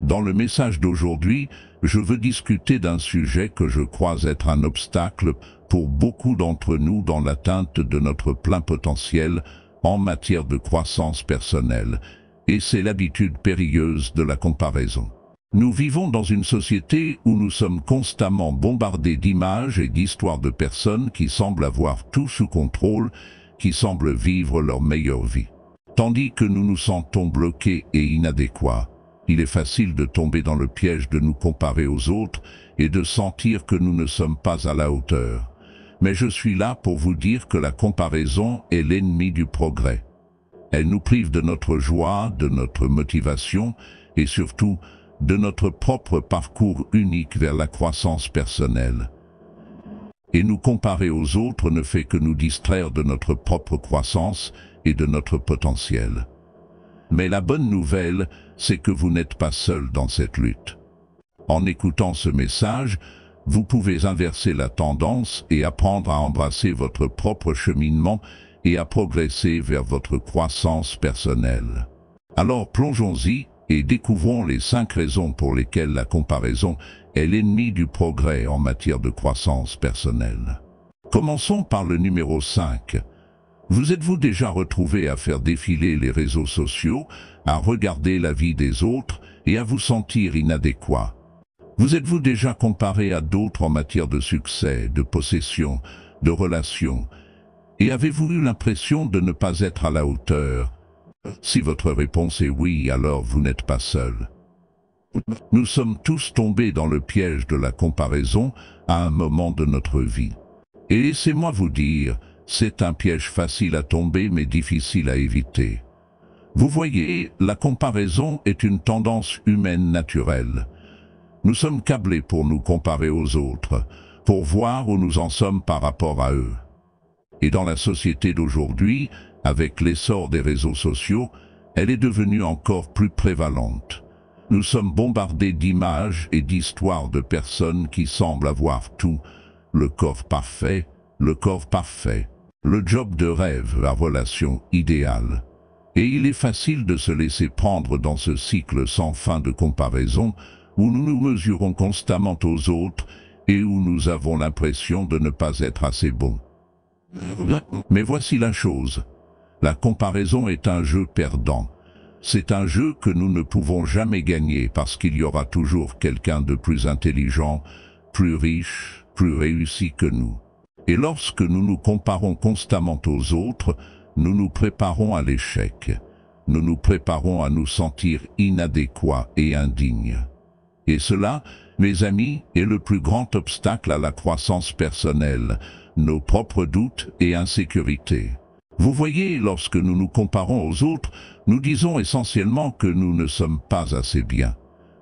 Dans le message d'aujourd'hui, je veux discuter d'un sujet que je crois être un obstacle pour beaucoup d'entre nous dans l'atteinte de notre plein potentiel en matière de croissance personnelle, et c'est l'habitude périlleuse de la comparaison. Nous vivons dans une société où nous sommes constamment bombardés d'images et d'histoires de personnes qui semblent avoir tout sous contrôle, qui semblent vivre leur meilleure vie. Tandis que nous nous sentons bloqués et inadéquats, il est facile de tomber dans le piège de nous comparer aux autres et de sentir que nous ne sommes pas à la hauteur. Mais je suis là pour vous dire que la comparaison est l'ennemi du progrès. Elle nous prive de notre joie, de notre motivation et surtout de notre propre parcours unique vers la croissance personnelle. Et nous comparer aux autres ne fait que nous distraire de notre propre croissance et de notre potentiel. Mais la bonne nouvelle, c'est que vous n'êtes pas seul dans cette lutte. En écoutant ce message, vous pouvez inverser la tendance et apprendre à embrasser votre propre cheminement et à progresser vers votre croissance personnelle. Alors plongeons-y et découvrons les 5 raisons pour lesquelles la comparaison est l'ennemi du progrès en matière de croissance personnelle. Commençons par le numéro 5. Vous êtes-vous déjà retrouvé à faire défiler les réseaux sociaux, à regarder la vie des autres et à vous sentir inadéquat? Vous êtes-vous déjà comparé à d'autres en matière de succès, de possession, de relations? Et avez-vous eu l'impression de ne pas être à la hauteur? Si votre réponse est oui, alors vous n'êtes pas seul. Nous sommes tous tombés dans le piège de la comparaison à un moment de notre vie. Et laissez-moi vous dire, c'est un piège facile à tomber mais difficile à éviter. Vous voyez, la comparaison est une tendance humaine naturelle. Nous sommes câblés pour nous comparer aux autres, pour voir où nous en sommes par rapport à eux. Et dans la société d'aujourd'hui, avec l'essor des réseaux sociaux, elle est devenue encore plus prévalente. Nous sommes bombardés d'images et d'histoires de personnes qui semblent avoir tout, le corps parfait, le job de rêve, la relation idéale. Et il est facile de se laisser prendre dans ce cycle sans fin de comparaison où nous nous mesurons constamment aux autres et où nous avons l'impression de ne pas être assez bons. Mais voici la chose. La comparaison est un jeu perdant. C'est un jeu que nous ne pouvons jamais gagner parce qu'il y aura toujours quelqu'un de plus intelligent, plus riche, plus réussi que nous. Et lorsque nous nous comparons constamment aux autres, nous nous préparons à l'échec. Nous nous préparons à nous sentir inadéquats et indignes. Et cela, mes amis, est le plus grand obstacle à la croissance personnelle, nos propres doutes et insécurités. Vous voyez, lorsque nous nous comparons aux autres, nous disons essentiellement que nous ne sommes pas assez bien.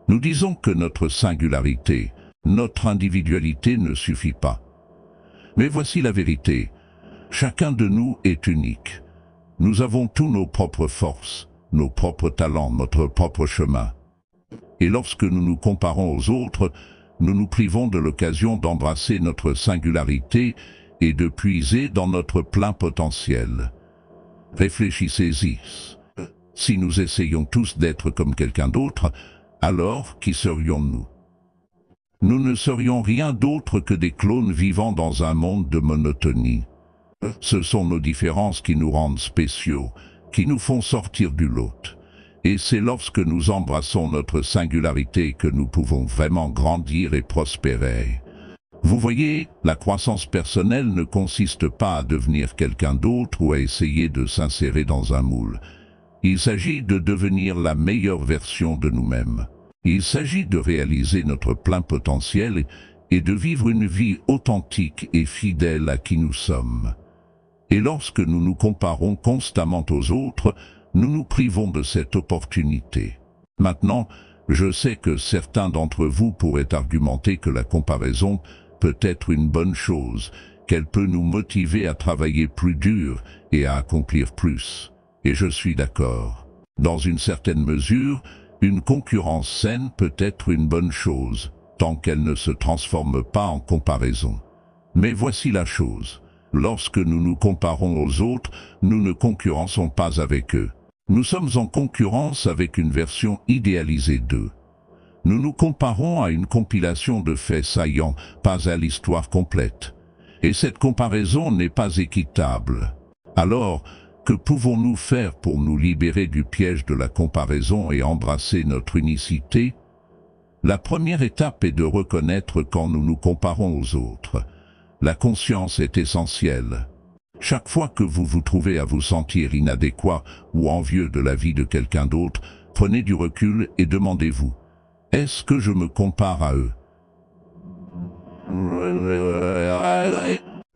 Nous disons que notre singularité, notre individualité ne suffit pas. Mais voici la vérité. Chacun de nous est unique. Nous avons tous nos propres forces, nos propres talents, notre propre chemin. Et lorsque nous nous comparons aux autres, nous nous privons de l'occasion d'embrasser notre singularité et de puiser dans notre plein potentiel. Réfléchissez-y. Si nous essayons tous d'être comme quelqu'un d'autre, alors qui serions-nous? Nous ne serions rien d'autre que des clones vivant dans un monde de monotonie. Ce sont nos différences qui nous rendent spéciaux, qui nous font sortir du lot. Et c'est lorsque nous embrassons notre singularité que nous pouvons vraiment grandir et prospérer. Vous voyez, la croissance personnelle ne consiste pas à devenir quelqu'un d'autre ou à essayer de s'insérer dans un moule. Il s'agit de devenir la meilleure version de nous-mêmes. Il s'agit de réaliser notre plein potentiel et de vivre une vie authentique et fidèle à qui nous sommes. Et lorsque nous nous comparons constamment aux autres, nous nous privons de cette opportunité. Maintenant, je sais que certains d'entre vous pourraient argumenter que la comparaison peut être une bonne chose, qu'elle peut nous motiver à travailler plus dur et à accomplir plus. Et je suis d'accord. Dans une certaine mesure, une concurrence saine peut être une bonne chose, tant qu'elle ne se transforme pas en comparaison. Mais voici la chose. Lorsque nous nous comparons aux autres, nous ne concurrençons pas avec eux. Nous sommes en concurrence avec une version idéalisée d'eux. Nous nous comparons à une compilation de faits saillants, pas à l'histoire complète. Et cette comparaison n'est pas équitable. Alors, que pouvons-nous faire pour nous libérer du piège de la comparaison et embrasser notre unicité? La première étape est de reconnaître quand nous nous comparons aux autres. La conscience est essentielle. Chaque fois que vous vous trouvez à vous sentir inadéquat ou envieux de la vie de quelqu'un d'autre, prenez du recul et demandez-vous, est-ce que je me compare à eux?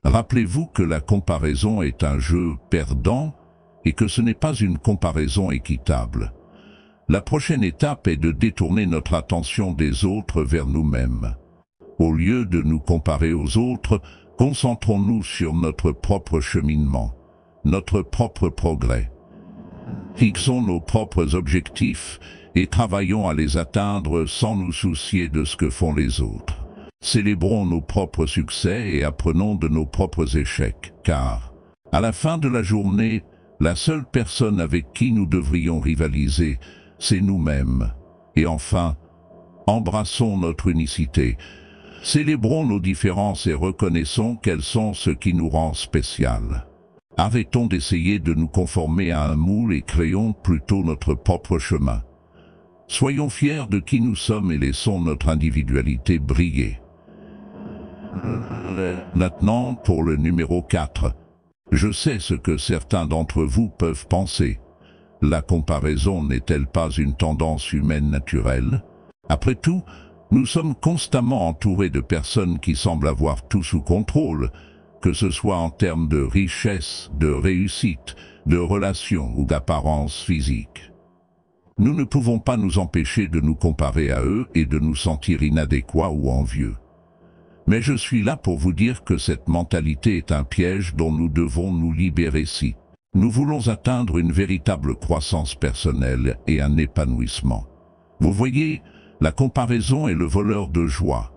Rappelez-vous que la comparaison est un jeu perdant et que ce n'est pas une comparaison équitable. La prochaine étape est de détourner notre attention des autres vers nous-mêmes. Au lieu de nous comparer aux autres, concentrons-nous sur notre propre cheminement, notre propre progrès. Fixons nos propres objectifs et travaillons à les atteindre sans nous soucier de ce que font les autres. Célébrons nos propres succès et apprenons de nos propres échecs, car, à la fin de la journée, la seule personne avec qui nous devrions rivaliser, c'est nous-mêmes. Et enfin, embrassons notre unicité. Célébrons nos différences et reconnaissons qu'elles sont ce qui nous rend spécial. Arrêtons d'essayer de nous conformer à un moule et créons plutôt notre propre chemin. Soyons fiers de qui nous sommes et laissons notre individualité briller. Maintenant, pour le numéro 4. Je sais ce que certains d'entre vous peuvent penser. La comparaison n'est-elle pas une tendance humaine naturelle? Après tout, nous sommes constamment entourés de personnes qui semblent avoir tout sous contrôle, que ce soit en termes de richesse, de réussite, de relations ou d'apparence physique. Nous ne pouvons pas nous empêcher de nous comparer à eux et de nous sentir inadéquats ou envieux. Mais je suis là pour vous dire que cette mentalité est un piège dont nous devons nous libérer si nous voulons atteindre une véritable croissance personnelle et un épanouissement. Vous voyez, la comparaison est le voleur de joie.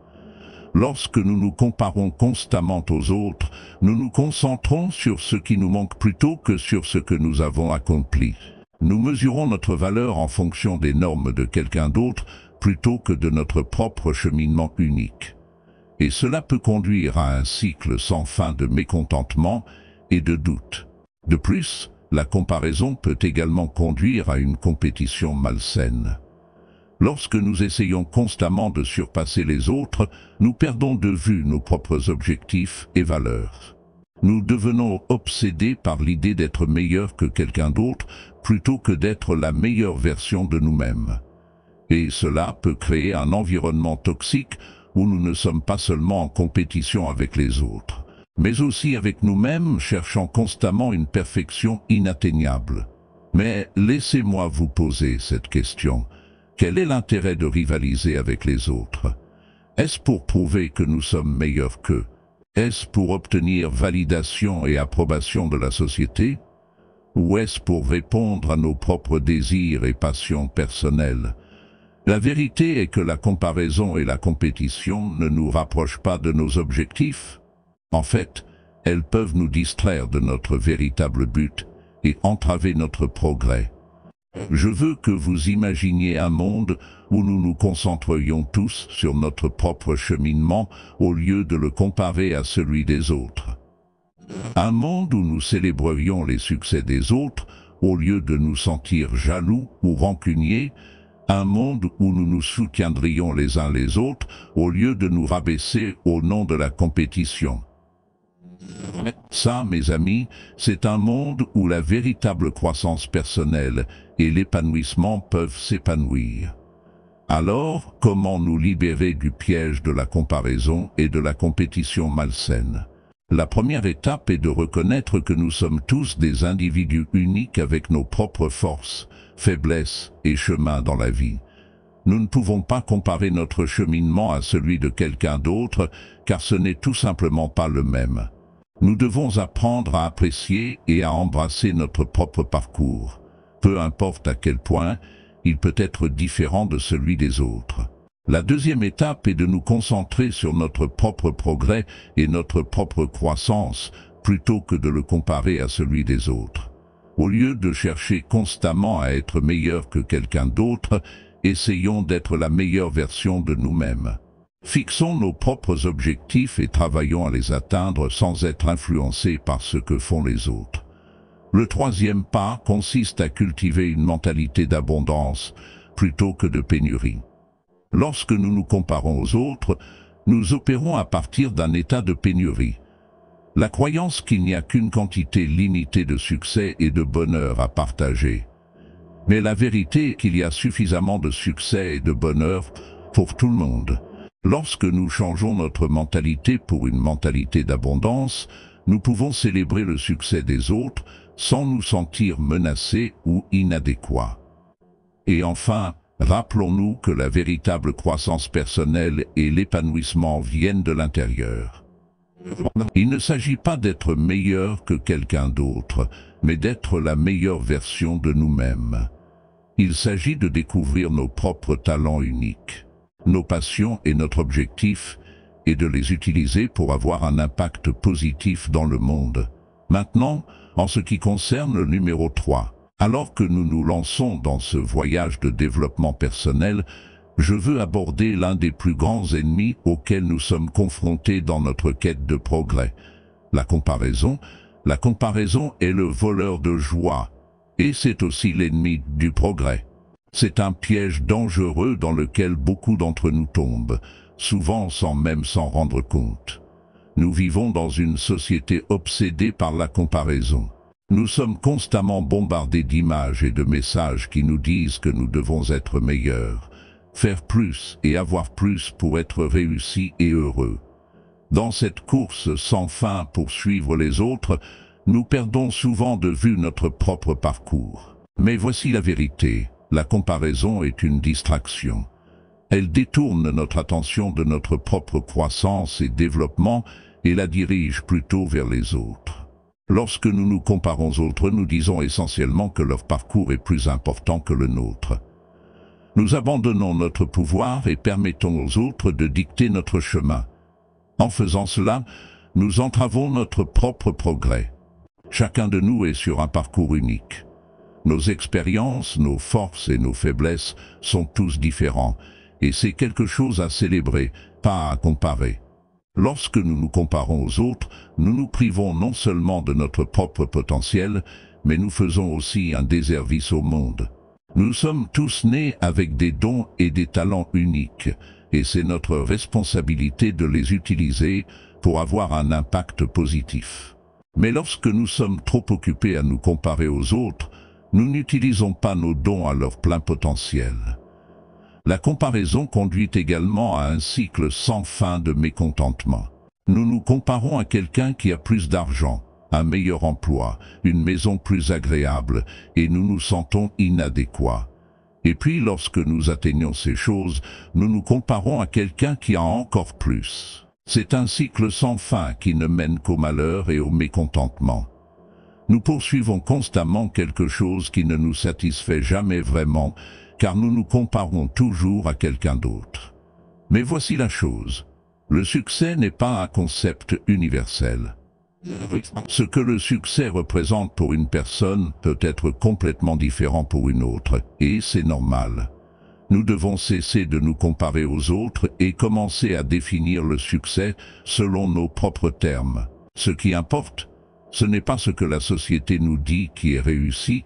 Lorsque nous nous comparons constamment aux autres, nous nous concentrons sur ce qui nous manque plutôt que sur ce que nous avons accompli. Nous mesurons notre valeur en fonction des normes de quelqu'un d'autre plutôt que de notre propre cheminement unique. Et cela peut conduire à un cycle sans fin de mécontentement et de doute. De plus, la comparaison peut également conduire à une compétition malsaine. Lorsque nous essayons constamment de surpasser les autres, nous perdons de vue nos propres objectifs et valeurs. Nous devenons obsédés par l'idée d'être meilleurs que quelqu'un d'autre plutôt que d'être la meilleure version de nous-mêmes. Et cela peut créer un environnement toxique où nous ne sommes pas seulement en compétition avec les autres, mais aussi avec nous-mêmes, cherchant constamment une perfection inatteignable. Mais laissez-moi vous poser cette question. Quel est l'intérêt de rivaliser avec les autres? Est-ce pour prouver que nous sommes meilleurs qu'eux? Est-ce pour obtenir validation et approbation de la société? Ou est-ce pour répondre à nos propres désirs et passions personnelles? La vérité est que la comparaison et la compétition ne nous rapprochent pas de nos objectifs. En fait, elles peuvent nous distraire de notre véritable but et entraver notre progrès. Je veux que vous imaginiez un monde où nous nous concentrions tous sur notre propre cheminement au lieu de le comparer à celui des autres. Un monde où nous célébrerions les succès des autres au lieu de nous sentir jaloux ou rancuniers. Un monde où nous nous soutiendrions les uns les autres au lieu de nous rabaisser au nom de la compétition. Ça, mes amis, c'est un monde où la véritable croissance personnelle et l'épanouissement peuvent s'épanouir. Alors, comment nous libérer du piège de la comparaison et de la compétition malsaine? La première étape est de reconnaître que nous sommes tous des individus uniques avec nos propres forces, faiblesses et chemins dans la vie. Nous ne pouvons pas comparer notre cheminement à celui de quelqu'un d'autre, car ce n'est tout simplement pas le même. Nous devons apprendre à apprécier et à embrasser notre propre parcours, peu importe à quel point il peut être différent de celui des autres. La deuxième étape est de nous concentrer sur notre propre progrès et notre propre croissance, plutôt que de le comparer à celui des autres. Au lieu de chercher constamment à être meilleur que quelqu'un d'autre, essayons d'être la meilleure version de nous-mêmes. Fixons nos propres objectifs et travaillons à les atteindre sans être influencés par ce que font les autres. Le troisième pas consiste à cultiver une mentalité d'abondance plutôt que de pénurie. Lorsque nous nous comparons aux autres, nous opérons à partir d'un état de pénurie. La croyance qu'il n'y a qu'une quantité limitée de succès et de bonheur à partager. Mais la vérité est qu'il y a suffisamment de succès et de bonheur pour tout le monde. Lorsque nous changeons notre mentalité pour une mentalité d'abondance, nous pouvons célébrer le succès des autres sans nous sentir menacés ou inadéquats. Et enfin, rappelons-nous que la véritable croissance personnelle et l'épanouissement viennent de l'intérieur. Il ne s'agit pas d'être meilleur que quelqu'un d'autre, mais d'être la meilleure version de nous-mêmes. Il s'agit de découvrir nos propres talents uniques, nos passions et notre objectif, et de les utiliser pour avoir un impact positif dans le monde. Maintenant, en ce qui concerne le numéro 3, alors que nous nous lançons dans ce voyage de développement personnel, je veux aborder l'un des plus grands ennemis auxquels nous sommes confrontés dans notre quête de progrès. La comparaison. La comparaison est le voleur de joie, et c'est aussi l'ennemi du progrès. C'est un piège dangereux dans lequel beaucoup d'entre nous tombent, souvent sans même s'en rendre compte. Nous vivons dans une société obsédée par la comparaison. Nous sommes constamment bombardés d'images et de messages qui nous disent que nous devons être meilleurs, faire plus et avoir plus pour être réussis et heureux. Dans cette course sans fin pour suivre les autres, nous perdons souvent de vue notre propre parcours. Mais voici la vérité, la comparaison est une distraction. Elle détourne notre attention de notre propre croissance et développement et la dirige plutôt vers les autres. Lorsque nous nous comparons aux autres, nous disons essentiellement que leur parcours est plus important que le nôtre. Nous abandonnons notre pouvoir et permettons aux autres de dicter notre chemin. En faisant cela, nous entravons notre propre progrès. Chacun de nous est sur un parcours unique. Nos expériences, nos forces et nos faiblesses sont tous différents, et c'est quelque chose à célébrer, pas à comparer. Lorsque nous nous comparons aux autres, nous nous privons non seulement de notre propre potentiel, mais nous faisons aussi un déservice au monde. Nous sommes tous nés avec des dons et des talents uniques, et c'est notre responsabilité de les utiliser pour avoir un impact positif. Mais lorsque nous sommes trop occupés à nous comparer aux autres, nous n'utilisons pas nos dons à leur plein potentiel. La comparaison conduit également à un cycle sans fin de mécontentement. Nous nous comparons à quelqu'un qui a plus d'argent, un meilleur emploi, une maison plus agréable, et nous nous sentons inadéquats. Et puis lorsque nous atteignons ces choses, nous nous comparons à quelqu'un qui a encore plus. C'est un cycle sans fin qui ne mène qu'au malheur et au mécontentement. Nous poursuivons constamment quelque chose qui ne nous satisfait jamais vraiment, car nous nous comparons toujours à quelqu'un d'autre. Mais voici la chose. Le succès n'est pas un concept universel. Ce que le succès représente pour une personne peut être complètement différent pour une autre, et c'est normal. Nous devons cesser de nous comparer aux autres et commencer à définir le succès selon nos propres termes. Ce qui importe, ce n'est pas ce que la société nous dit qui est réussi,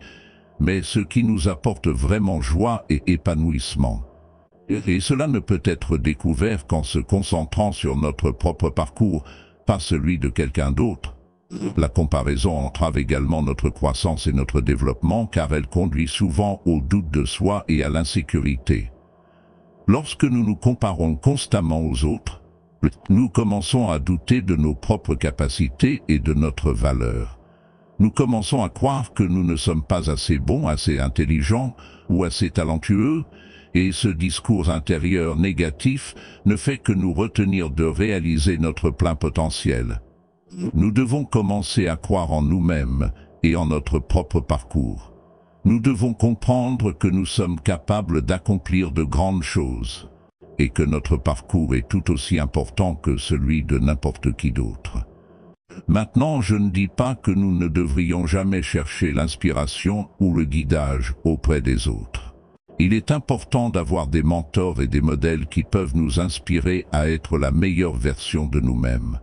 mais ce qui nous apporte vraiment joie et épanouissement. Et cela ne peut être découvert qu'en se concentrant sur notre propre parcours, pas celui de quelqu'un d'autre. La comparaison entrave également notre croissance et notre développement car elle conduit souvent au doute de soi et à l'insécurité. Lorsque nous nous comparons constamment aux autres, nous commençons à douter de nos propres capacités et de notre valeur. Nous commençons à croire que nous ne sommes pas assez bons, assez intelligents ou assez talentueux, et ce discours intérieur négatif ne fait que nous retenir de réaliser notre plein potentiel. Nous devons commencer à croire en nous-mêmes et en notre propre parcours. Nous devons comprendre que nous sommes capables d'accomplir de grandes choses et que notre parcours est tout aussi important que celui de n'importe qui d'autre. Maintenant, je ne dis pas que nous ne devrions jamais chercher l'inspiration ou le guidage auprès des autres. Il est important d'avoir des mentors et des modèles qui peuvent nous inspirer à être la meilleure version de nous-mêmes.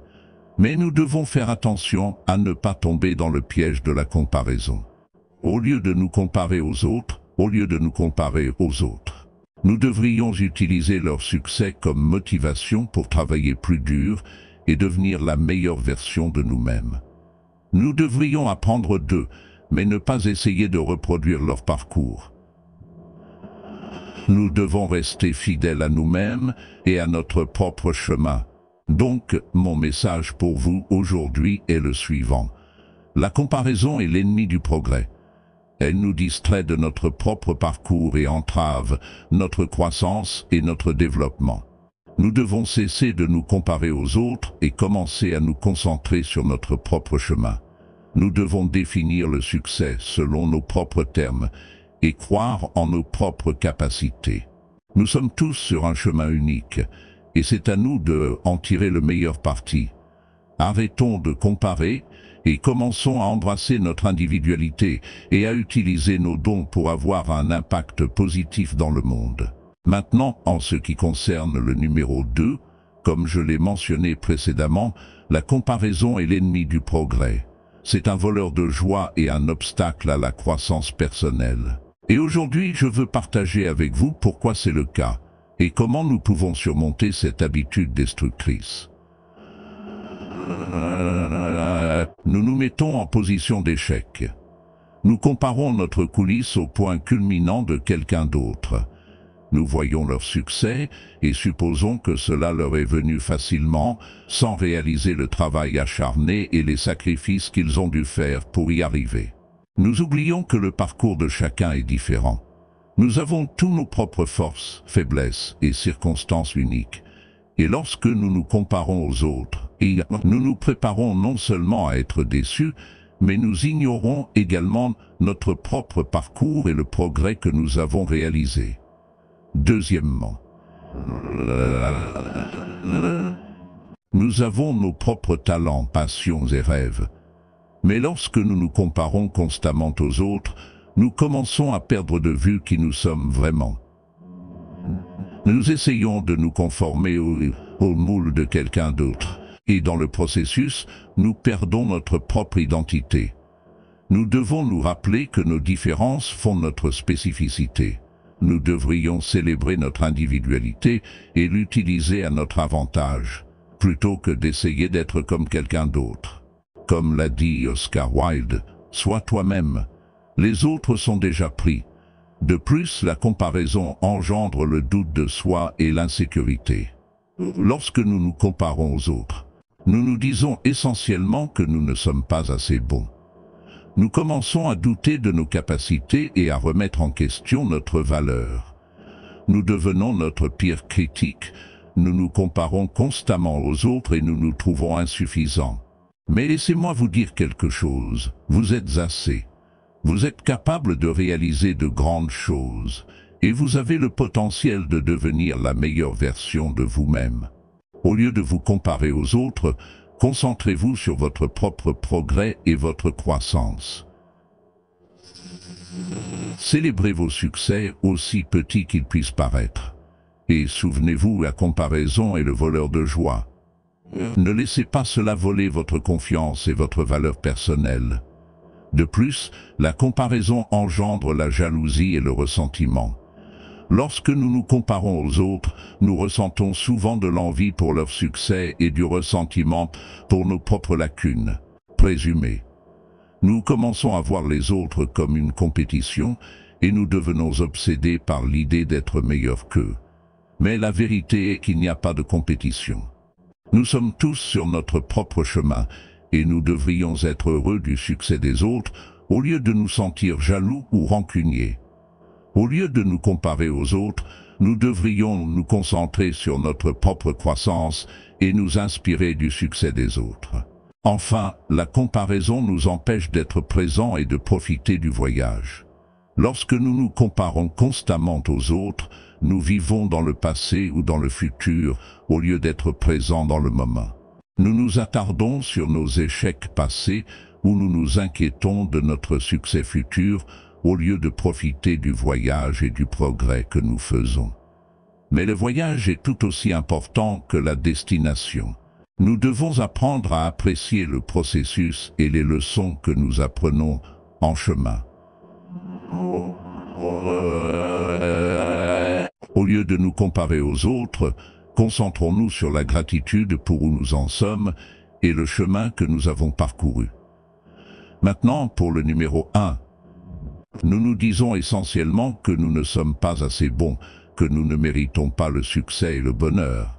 Mais nous devons faire attention à ne pas tomber dans le piège de la comparaison. Au lieu de nous comparer aux autres, nous devrions utiliser leur succès comme motivation pour travailler plus dur et devenir la meilleure version de nous-mêmes. Nous devrions apprendre d'eux, mais ne pas essayer de reproduire leur parcours. Nous devons rester fidèles à nous-mêmes et à notre propre chemin. Donc, mon message pour vous aujourd'hui est le suivant. La comparaison est l'ennemi du progrès. Elle nous distrait de notre propre parcours et entrave notre croissance et notre développement. Nous devons cesser de nous comparer aux autres et commencer à nous concentrer sur notre propre chemin. Nous devons définir le succès selon nos propres termes et croire en nos propres capacités. Nous sommes tous sur un chemin unique et c'est à nous de en tirer le meilleur parti. Arrêtons de comparer et commençons à embrasser notre individualité et à utiliser nos dons pour avoir un impact positif dans le monde. Maintenant, en ce qui concerne le numéro 2, comme je l'ai mentionné précédemment, la comparaison est l'ennemi du progrès. C'est un voleur de joie et un obstacle à la croissance personnelle. Et aujourd'hui, je veux partager avec vous pourquoi c'est le cas et comment nous pouvons surmonter cette habitude destructrice. Nous nous mettons en position d'échec. Nous comparons notre coulisse au point culminant de quelqu'un d'autre. Nous voyons leur succès et supposons que cela leur est venu facilement, sans réaliser le travail acharné et les sacrifices qu'ils ont dû faire pour y arriver. Nous oublions que le parcours de chacun est différent. Nous avons tous nos propres forces, faiblesses et circonstances uniques. Et lorsque nous nous comparons aux autres, nous nous préparons non seulement à être déçus, mais nous ignorons également notre propre parcours et le progrès que nous avons réalisé. Deuxièmement, nous avons nos propres talents, passions et rêves. Mais lorsque nous nous comparons constamment aux autres, nous commençons à perdre de vue qui nous sommes vraiment. Nous essayons de nous conformer au moule de quelqu'un d'autre, et dans le processus, nous perdons notre propre identité. Nous devons nous rappeler que nos différences font notre spécificité. Nous devrions célébrer notre individualité et l'utiliser à notre avantage, plutôt que d'essayer d'être comme quelqu'un d'autre. Comme l'a dit Oscar Wilde, sois toi-même. Les autres sont déjà pris. De plus, la comparaison engendre le doute de soi et l'insécurité. Lorsque nous nous comparons aux autres, nous nous disons essentiellement que nous ne sommes pas assez bons. Nous commençons à douter de nos capacités et à remettre en question notre valeur. Nous devenons notre pire critique. Nous nous comparons constamment aux autres et nous nous trouvons insuffisants. Mais laissez-moi vous dire quelque chose. Vous êtes assez. Vous êtes capable de réaliser de grandes choses. Et vous avez le potentiel de devenir la meilleure version de vous-même. Au lieu de vous comparer aux autres, concentrez-vous sur votre propre progrès et votre croissance. Célébrez vos succès, aussi petits qu'ils puissent paraître. Et souvenez-vous, la comparaison est le voleur de joie. Ne laissez pas cela voler votre confiance et votre valeur personnelle. De plus, la comparaison engendre la jalousie et le ressentiment. Lorsque nous nous comparons aux autres, nous ressentons souvent de l'envie pour leur succès et du ressentiment pour nos propres lacunes présumées. Nous commençons à voir les autres comme une compétition et nous devenons obsédés par l'idée d'être meilleurs qu'eux. Mais la vérité est qu'il n'y a pas de compétition. Nous sommes tous sur notre propre chemin et nous devrions être heureux du succès des autres au lieu de nous sentir jaloux ou rancuniers. Au lieu de nous comparer aux autres, nous devrions nous concentrer sur notre propre croissance et nous inspirer du succès des autres. Enfin, la comparaison nous empêche d'être présents et de profiter du voyage. Lorsque nous nous comparons constamment aux autres, nous vivons dans le passé ou dans le futur au lieu d'être présents dans le moment. Nous nous attardons sur nos échecs passés ou nous nous inquiétons de notre succès futur au lieu de profiter du voyage et du progrès que nous faisons. Mais le voyage est tout aussi important que la destination. Nous devons apprendre à apprécier le processus et les leçons que nous apprenons en chemin. Au lieu de nous comparer aux autres, concentrons-nous sur la gratitude pour où nous en sommes et le chemin que nous avons parcouru. Maintenant, pour le numéro 1. Nous nous disons essentiellement que nous ne sommes pas assez bons, que nous ne méritons pas le succès et le bonheur.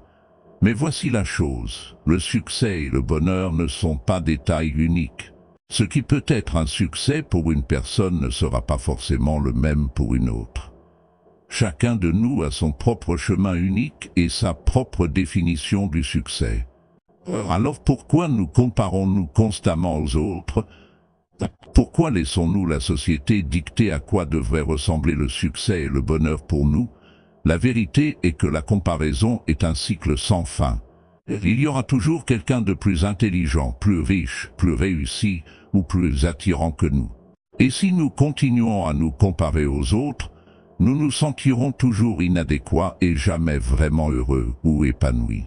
Mais voici la chose, le succès et le bonheur ne sont pas des tailles uniques. Ce qui peut être un succès pour une personne ne sera pas forcément le même pour une autre. Chacun de nous a son propre chemin unique et sa propre définition du succès. Alors pourquoi nous comparons-nous constamment aux autres ? Pourquoi laissons-nous la société dicter à quoi devrait ressembler le succès et le bonheur pour nous ? La vérité est que la comparaison est un cycle sans fin. Il y aura toujours quelqu'un de plus intelligent, plus riche, plus réussi ou plus attirant que nous. Et si nous continuons à nous comparer aux autres, nous nous sentirons toujours inadéquats et jamais vraiment heureux ou épanouis.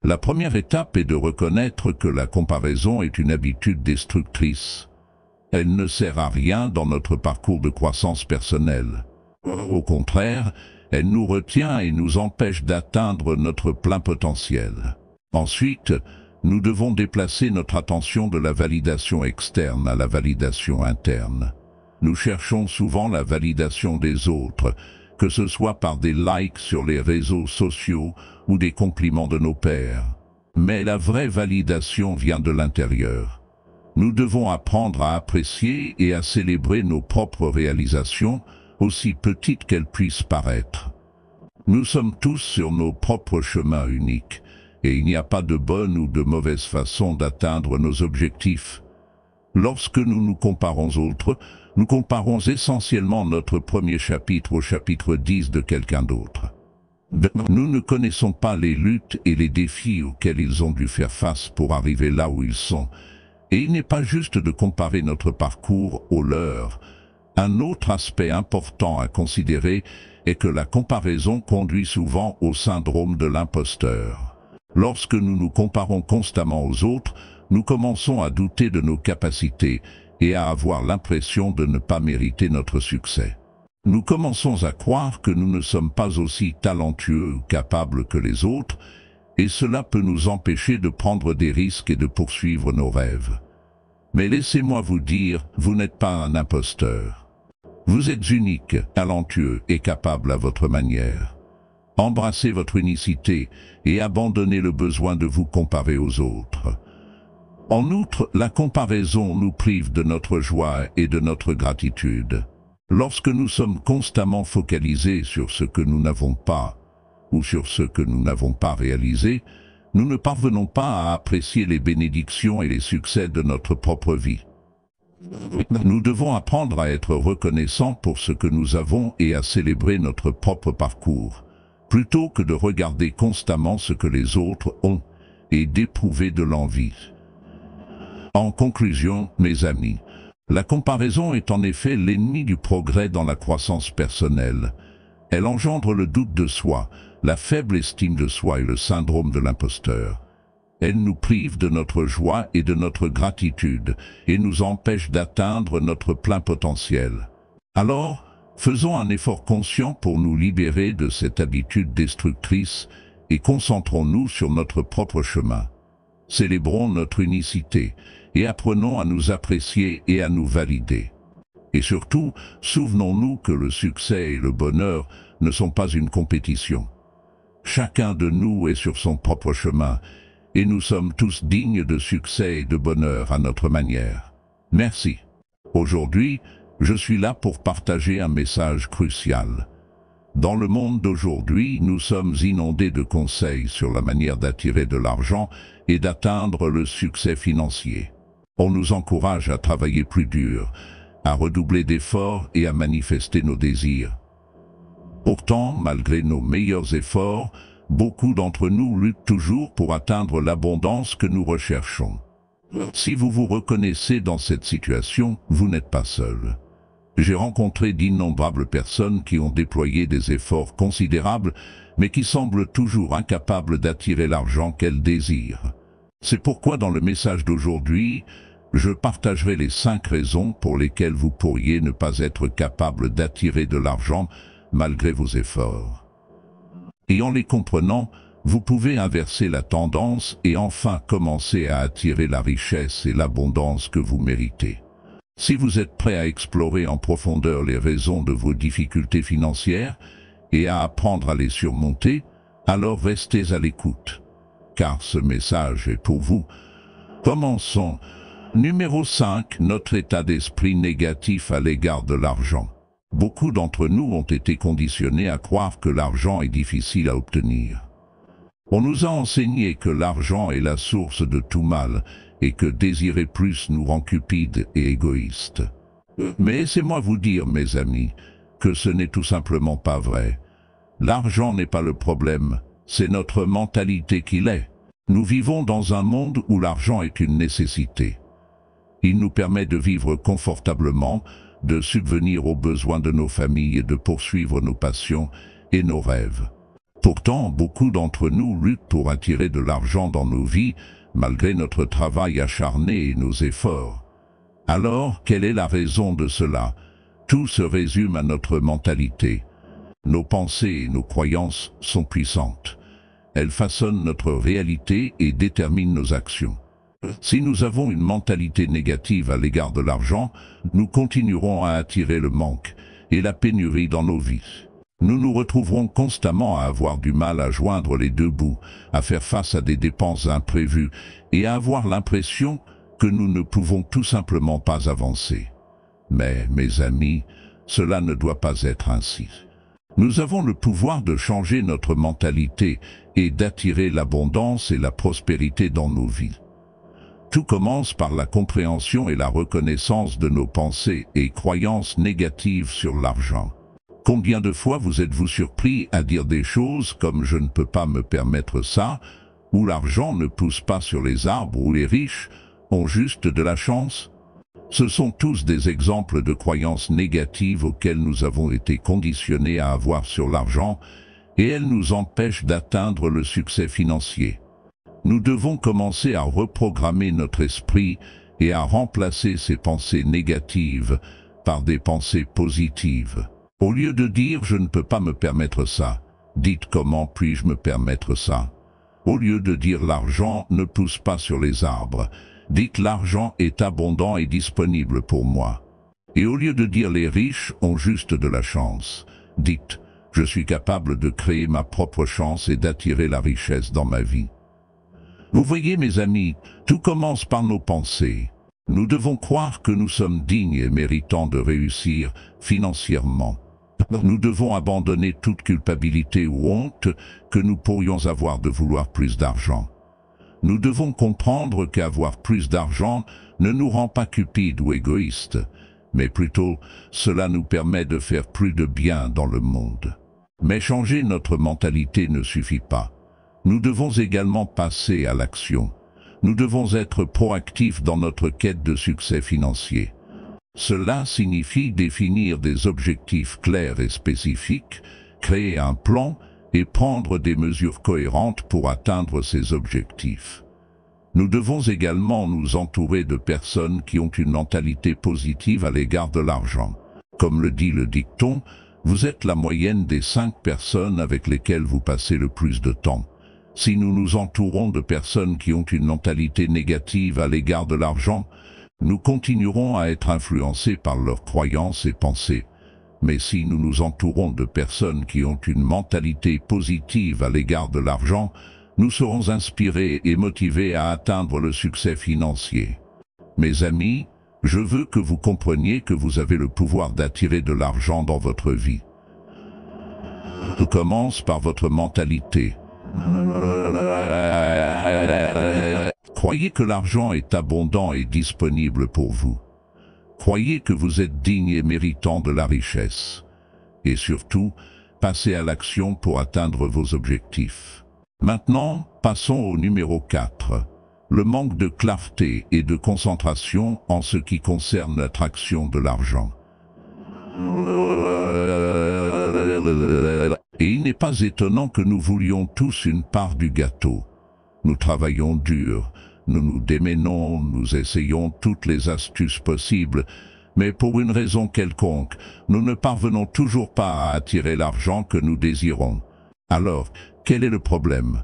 La première étape est de reconnaître que la comparaison est une habitude destructrice. Elle ne sert à rien dans notre parcours de croissance personnelle. Au contraire, elle nous retient et nous empêche d'atteindre notre plein potentiel. Ensuite, nous devons déplacer notre attention de la validation externe à la validation interne. Nous cherchons souvent la validation des autres, que ce soit par des likes sur les réseaux sociaux ou des compliments de nos pairs. Mais la vraie validation vient de l'intérieur. Nous devons apprendre à apprécier et à célébrer nos propres réalisations, aussi petites qu'elles puissent paraître. Nous sommes tous sur nos propres chemins uniques, et il n'y a pas de bonne ou de mauvaise façon d'atteindre nos objectifs. Lorsque nous nous comparons aux autres, nous comparons essentiellement notre premier chapitre au chapitre 10 de quelqu'un d'autre. Nous ne connaissons pas les luttes et les défis auxquels ils ont dû faire face pour arriver là où ils sont, et il n'est pas juste de comparer notre parcours au leur. Un autre aspect important à considérer est que la comparaison conduit souvent au syndrome de l'imposteur. Lorsque nous nous comparons constamment aux autres, nous commençons à douter de nos capacités et à avoir l'impression de ne pas mériter notre succès. Nous commençons à croire que nous ne sommes pas aussi talentueux ou capables que les autres, et cela peut nous empêcher de prendre des risques et de poursuivre nos rêves. Mais laissez-moi vous dire, vous n'êtes pas un imposteur. Vous êtes unique, talentueux et capable à votre manière. Embrassez votre unicité et abandonnez le besoin de vous comparer aux autres. En outre, la comparaison nous prive de notre joie et de notre gratitude. Lorsque nous sommes constamment focalisés sur ce que nous n'avons pas, ou sur ce que nous n'avons pas réalisé, nous ne parvenons pas à apprécier les bénédictions et les succès de notre propre vie. Nous devons apprendre à être reconnaissants pour ce que nous avons et à célébrer notre propre parcours, plutôt que de regarder constamment ce que les autres ont et d'éprouver de l'envie. En conclusion, mes amis, la comparaison est en effet l'ennemi du progrès dans la croissance personnelle. Elle engendre le doute de soi, la faible estime de soi et le syndrome de l'imposteur. Elle nous prive de notre joie et de notre gratitude et nous empêche d'atteindre notre plein potentiel. Alors, faisons un effort conscient pour nous libérer de cette habitude destructrice et concentrons-nous sur notre propre chemin. Célébrons notre unicité et apprenons à nous apprécier et à nous valider. Et surtout, souvenons-nous que le succès et le bonheur ne sont pas une compétition. Chacun de nous est sur son propre chemin et nous sommes tous dignes de succès et de bonheur à notre manière. Merci. Aujourd'hui, je suis là pour partager un message crucial. Dans le monde d'aujourd'hui, nous sommes inondés de conseils sur la manière d'attirer de l'argent et d'atteindre le succès financier. On nous encourage à travailler plus dur, à redoubler d'efforts et à manifester nos désirs. Pourtant, malgré nos meilleurs efforts, beaucoup d'entre nous luttent toujours pour atteindre l'abondance que nous recherchons. Si vous vous reconnaissez dans cette situation, vous n'êtes pas seul. J'ai rencontré d'innombrables personnes qui ont déployé des efforts considérables, mais qui semblent toujours incapables d'attirer l'argent qu'elles désirent. C'est pourquoi dans le message d'aujourd'hui, je partagerai les 5 raisons pour lesquelles vous pourriez ne pas être capable d'attirer de l'argent malgré vos efforts. Et en les comprenant, vous pouvez inverser la tendance et enfin commencer à attirer la richesse et l'abondance que vous méritez. Si vous êtes prêt à explorer en profondeur les raisons de vos difficultés financières et à apprendre à les surmonter, alors restez à l'écoute, car ce message est pour vous. Commençons. Numéro 5. Notre état d'esprit négatif à l'égard de l'argent. Beaucoup d'entre nous ont été conditionnés à croire que l'argent est difficile à obtenir. On nous a enseigné que l'argent est la source de tout mal et que désirer plus nous rend cupides et égoïstes. Mais laissez-moi vous dire, mes amis, que ce n'est tout simplement pas vrai. L'argent n'est pas le problème, c'est notre mentalité qui l'est. Nous vivons dans un monde où l'argent est une nécessité. Il nous permet de vivre confortablement, de subvenir aux besoins de nos familles et de poursuivre nos passions et nos rêves. Pourtant, beaucoup d'entre nous luttent pour attirer de l'argent dans nos vies, malgré notre travail acharné et nos efforts. Alors, quelle est la raison de cela? Tout se résume à notre mentalité. Nos pensées et nos croyances sont puissantes. Elles façonnent notre réalité et déterminent nos actions. Si nous avons une mentalité négative à l'égard de l'argent, nous continuerons à attirer le manque et la pénurie dans nos vies. Nous nous retrouverons constamment à avoir du mal à joindre les deux bouts, à faire face à des dépenses imprévues et à avoir l'impression que nous ne pouvons tout simplement pas avancer. Mais, mes amis, cela ne doit pas être ainsi. Nous avons le pouvoir de changer notre mentalité et d'attirer l'abondance et la prospérité dans nos vies. Tout commence par la compréhension et la reconnaissance de nos pensées et croyances négatives sur l'argent. Combien de fois vous êtes-vous surpris à dire des choses comme « je ne peux pas me permettre ça » ou « l'argent ne pousse pas sur les arbres » ou « les riches ont juste de la chance ». Ce sont tous des exemples de croyances négatives auxquelles nous avons été conditionnés à avoir sur l'argent et elles nous empêchent d'atteindre le succès financier. Nous devons commencer à reprogrammer notre esprit et à remplacer ces pensées négatives par des pensées positives. Au lieu de dire « je ne peux pas me permettre ça », dites « comment puis-je me permettre ça ». Au lieu de dire « l'argent ne pousse pas sur les arbres », dites « l'argent est abondant et disponible pour moi ». Et au lieu de dire « les riches ont juste de la chance », dites « je suis capable de créer ma propre chance et d'attirer la richesse dans ma vie ». Vous voyez, mes amis, tout commence par nos pensées. Nous devons croire que nous sommes dignes et méritants de réussir financièrement. Nous devons abandonner toute culpabilité ou honte que nous pourrions avoir de vouloir plus d'argent. Nous devons comprendre qu'avoir plus d'argent ne nous rend pas cupides ou égoïstes, mais plutôt cela nous permet de faire plus de bien dans le monde. Mais changer notre mentalité ne suffit pas. Nous devons également passer à l'action. Nous devons être proactifs dans notre quête de succès financier. Cela signifie définir des objectifs clairs et spécifiques, créer un plan et prendre des mesures cohérentes pour atteindre ces objectifs. Nous devons également nous entourer de personnes qui ont une mentalité positive à l'égard de l'argent. Comme le dit le dicton, vous êtes la moyenne des 5 personnes avec lesquelles vous passez le plus de temps. Si nous nous entourons de personnes qui ont une mentalité négative à l'égard de l'argent, nous continuerons à être influencés par leurs croyances et pensées. Mais si nous nous entourons de personnes qui ont une mentalité positive à l'égard de l'argent, nous serons inspirés et motivés à atteindre le succès financier. Mes amis, je veux que vous compreniez que vous avez le pouvoir d'attirer de l'argent dans votre vie. Tout commence par votre mentalité. Croyez que l'argent est abondant et disponible pour vous. Croyez que vous êtes digne et méritant de la richesse. Et surtout, passez à l'action pour atteindre vos objectifs. Maintenant, passons au numéro 4. Le manque de clarté et de concentration en ce qui concerne l'attraction de l'argent. Et il n'est pas étonnant que nous voulions tous une part du gâteau. Nous travaillons dur, nous nous déménons, nous essayons toutes les astuces possibles, mais pour une raison quelconque, nous ne parvenons toujours pas à attirer l'argent que nous désirons. Alors, quel est le problème?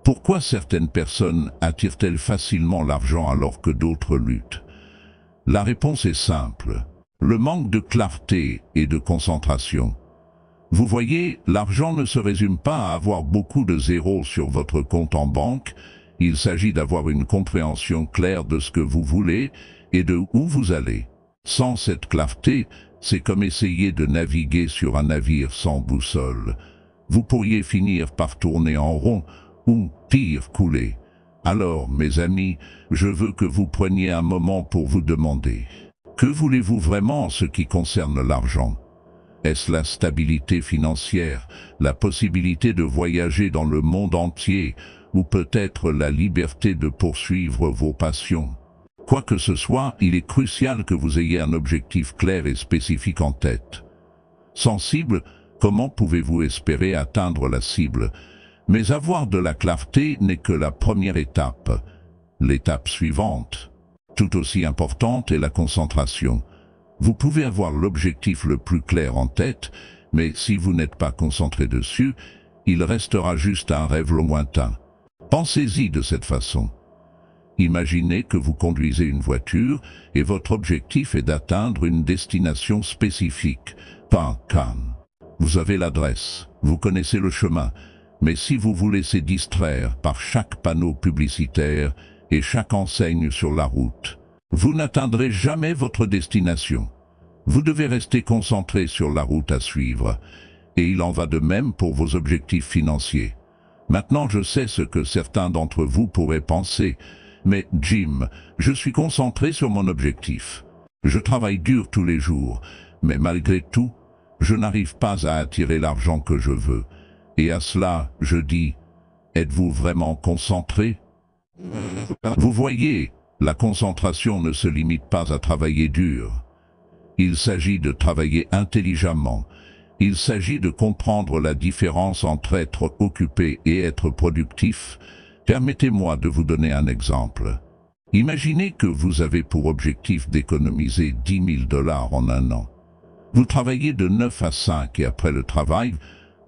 Pourquoi certaines personnes attirent-elles facilement l'argent alors que d'autres luttent? La réponse est simple. Le manque de clarté et de concentration. Vous voyez, l'argent ne se résume pas à avoir beaucoup de zéros sur votre compte en banque. Il s'agit d'avoir une compréhension claire de ce que vous voulez et de où vous allez. Sans cette clarté, c'est comme essayer de naviguer sur un navire sans boussole. Vous pourriez finir par tourner en rond ou, pire, couler. Alors, mes amis, je veux que vous preniez un moment pour vous demander, que voulez-vous vraiment en ce qui concerne l'argent? Est-ce la stabilité financière, la possibilité de voyager dans le monde entier, ou peut-être la liberté de poursuivre vos passions? Quoi que ce soit, il est crucial que vous ayez un objectif clair et spécifique en tête. Sans cible, comment pouvez-vous espérer atteindre la cible? Mais avoir de la clarté n'est que la première étape. L'étape suivante, tout aussi importante, est la concentration. Vous pouvez avoir l'objectif le plus clair en tête, mais si vous n'êtes pas concentré dessus, il restera juste un rêve lointain. Pensez-y de cette façon. Imaginez que vous conduisez une voiture et votre objectif est d'atteindre une destination spécifique, pas un Cannes. Vous avez l'adresse, vous connaissez le chemin, mais si vous vous laissez distraire par chaque panneau publicitaire et chaque enseigne sur la route, vous n'atteindrez jamais votre destination. Vous devez rester concentré sur la route à suivre, et il en va de même pour vos objectifs financiers. Maintenant, je sais ce que certains d'entre vous pourraient penser, mais Jim, je suis concentré sur mon objectif. Je travaille dur tous les jours, mais malgré tout, je n'arrive pas à attirer l'argent que je veux. Et à cela, je dis, êtes-vous vraiment concentré? Vous voyez, la concentration ne se limite pas à travailler dur. Il s'agit de travailler intelligemment. Il s'agit de comprendre la différence entre être occupé et être productif. Permettez-moi de vous donner un exemple. Imaginez que vous avez pour objectif d'économiser 10 000 $ en un an. Vous travaillez de 9 à 5 et après le travail,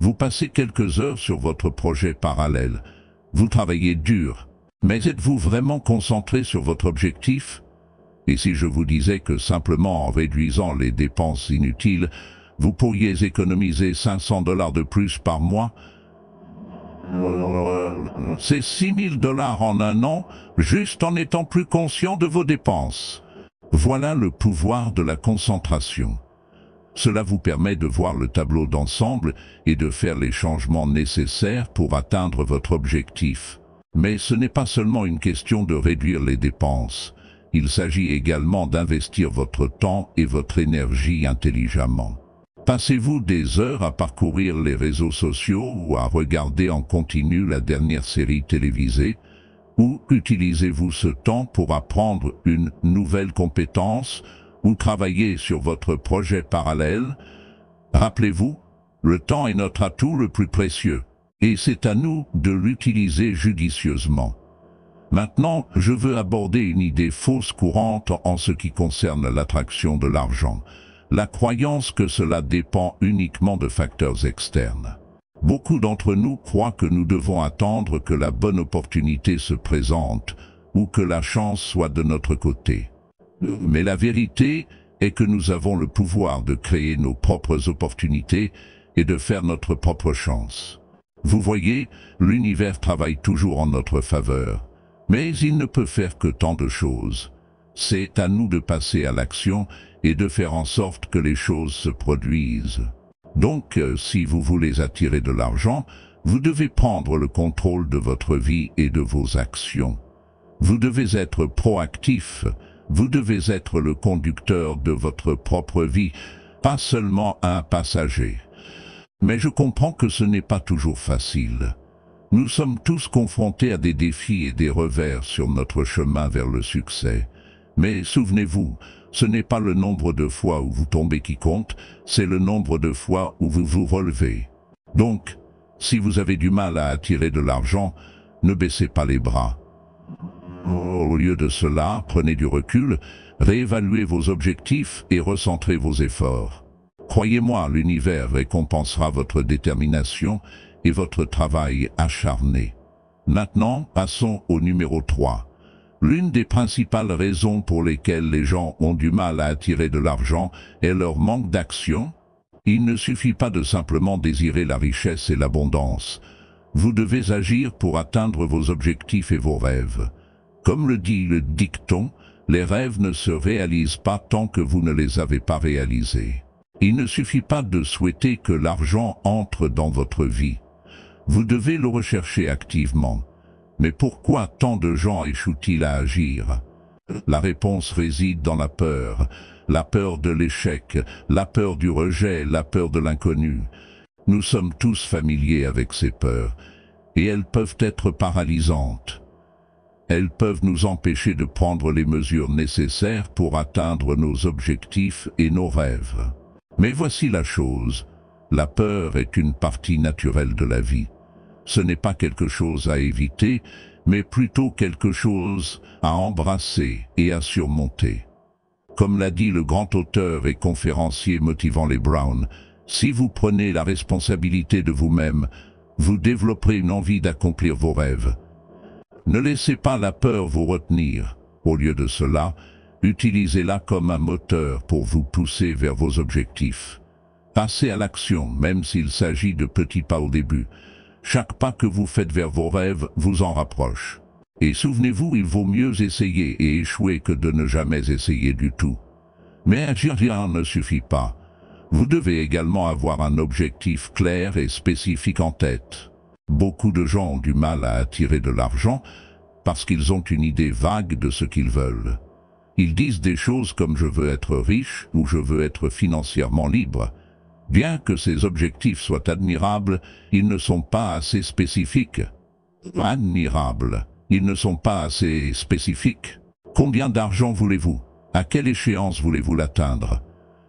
vous passez quelques heures sur votre projet parallèle. Vous travaillez dur. Mais êtes-vous vraiment concentré sur votre objectif? Et si je vous disais que simplement en réduisant les dépenses inutiles, vous pourriez économiser 500 $ de plus par mois? C'est 6 000 $ en un an, juste en étant plus conscient de vos dépenses. Voilà le pouvoir de la concentration. Cela vous permet de voir le tableau d'ensemble et de faire les changements nécessaires pour atteindre votre objectif. Mais ce n'est pas seulement une question de réduire les dépenses. Il s'agit également d'investir votre temps et votre énergie intelligemment. Passez-vous des heures à parcourir les réseaux sociaux ou à regarder en continu la dernière série télévisée? Ou utilisez-vous ce temps pour apprendre une nouvelle compétence ou travailler sur votre projet parallèle? Rappelez-vous, le temps est notre atout le plus précieux, et c'est à nous de l'utiliser judicieusement. Maintenant, je veux aborder une idée fausse courante en ce qui concerne l'attraction de l'argent, la croyance que cela dépend uniquement de facteurs externes. Beaucoup d'entre nous croient que nous devons attendre que la bonne opportunité se présente ou que la chance soit de notre côté. Mais la vérité est que nous avons le pouvoir de créer nos propres opportunités et de faire notre propre chance. Vous voyez, l'univers travaille toujours en notre faveur, mais il ne peut faire que tant de choses. C'est à nous de passer à l'action et de faire en sorte que les choses se produisent. Donc, si vous voulez attirer de l'argent, vous devez prendre le contrôle de votre vie et de vos actions. Vous devez être proactif. Vous devez être le conducteur de votre propre vie, pas seulement un passager. Mais je comprends que ce n'est pas toujours facile. Nous sommes tous confrontés à des défis et des revers sur notre chemin vers le succès. Mais souvenez-vous, Ce n'est pas le nombre de fois où vous tombez qui compte, c'est le nombre de fois où vous vous relevez. Donc, si vous avez du mal à attirer de l'argent, ne baissez pas les bras. Au lieu de cela, prenez du recul, réévaluez vos objectifs et recentrez vos efforts. Croyez-moi, l'univers récompensera votre détermination et votre travail acharné. Maintenant, passons au numéro 3. L'une des principales raisons pour lesquelles les gens ont du mal à attirer de l'argent est leur manque d'action. Il ne suffit pas de simplement désirer la richesse et l'abondance. Vous devez agir pour atteindre vos objectifs et vos rêves. Comme le dit le dicton, les rêves ne se réalisent pas tant que vous ne les avez pas réalisés. Il ne suffit pas de souhaiter que l'argent entre dans votre vie. Vous devez le rechercher activement. Mais pourquoi tant de gens échouent-ils à agir? La réponse réside dans la peur de l'échec, la peur du rejet, la peur de l'inconnu. Nous sommes tous familiers avec ces peurs, et elles peuvent être paralysantes. Elles peuvent nous empêcher de prendre les mesures nécessaires pour atteindre nos objectifs et nos rêves. Mais voici la chose, la peur est une partie naturelle de la vie. Ce n'est pas quelque chose à éviter, mais plutôt quelque chose à embrasser et à surmonter. Comme l'a dit le grand auteur et conférencier motivant les Brown, si vous prenez la responsabilité de vous-même, vous développerez une envie d'accomplir vos rêves. Ne laissez pas la peur vous retenir. Au lieu de cela, utilisez-la comme un moteur pour vous pousser vers vos objectifs. Passez à l'action, même s'il s'agit de petits pas au début. Chaque pas que vous faites vers vos rêves vous en rapproche. Et souvenez-vous, il vaut mieux essayer et échouer que de ne jamais essayer du tout. Mais agir ne suffit pas. Vous devez également avoir un objectif clair et spécifique en tête. Beaucoup de gens ont du mal à attirer de l'argent parce qu'ils ont une idée vague de ce qu'ils veulent. Ils disent des choses comme « je veux être riche » ou « je veux être financièrement libre ». Bien que ces objectifs soient admirables, ils ne sont pas assez spécifiques. Admirables, ils ne sont pas assez spécifiques. Combien d'argent voulez-vous? À quelle échéance voulez-vous l'atteindre?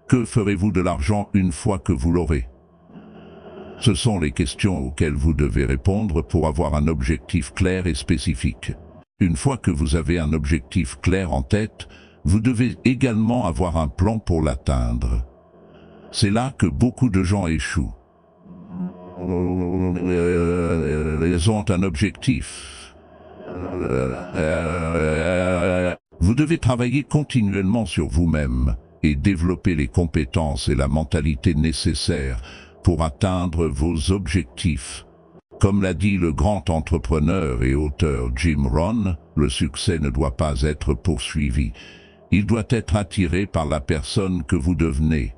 Que ferez-vous de l'argent une fois que vous l'aurez? Ce sont les questions auxquelles vous devez répondre pour avoir un objectif clair et spécifique. Une fois que vous avez un objectif clair en tête, vous devez également avoir un plan pour l'atteindre. C'est là que beaucoup de gens échouent. Ils ont un objectif. Vous devez travailler continuellement sur vous-même et développer les compétences et la mentalité nécessaires pour atteindre vos objectifs. Comme l'a dit le grand entrepreneur et auteur Jim Rohn, le succès ne doit pas être poursuivi. Il doit être attiré par la personne que vous devenez.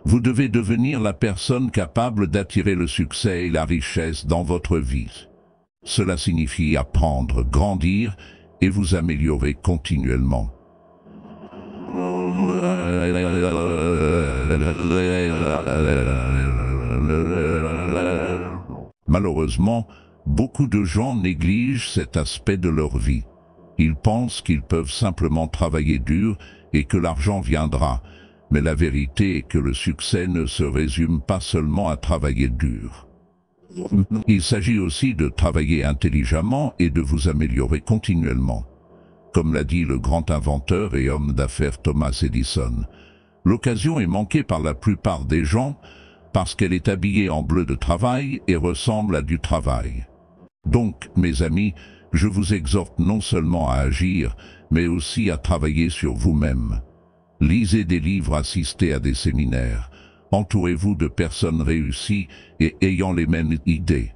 Vous devez devenir la personne capable d'attirer le succès et la richesse dans votre vie. Cela signifie apprendre, grandir et vous améliorer continuellement. Malheureusement, beaucoup de gens négligent cet aspect de leur vie. Ils pensent qu'ils peuvent simplement travailler dur et que l'argent viendra. Mais la vérité est que le succès ne se résume pas seulement à travailler dur. Il s'agit aussi de travailler intelligemment et de vous améliorer continuellement. Comme l'a dit le grand inventeur et homme d'affaires Thomas Edison, l'occasion est manquée par la plupart des gens parce qu'elle est habillée en bleu de travail et ressemble à du travail. Donc, mes amis, je vous exhorte non seulement à agir, mais aussi à travailler sur vous-même. Lisez des livres, assistez à des séminaires. Entourez-vous de personnes réussies et ayant les mêmes idées.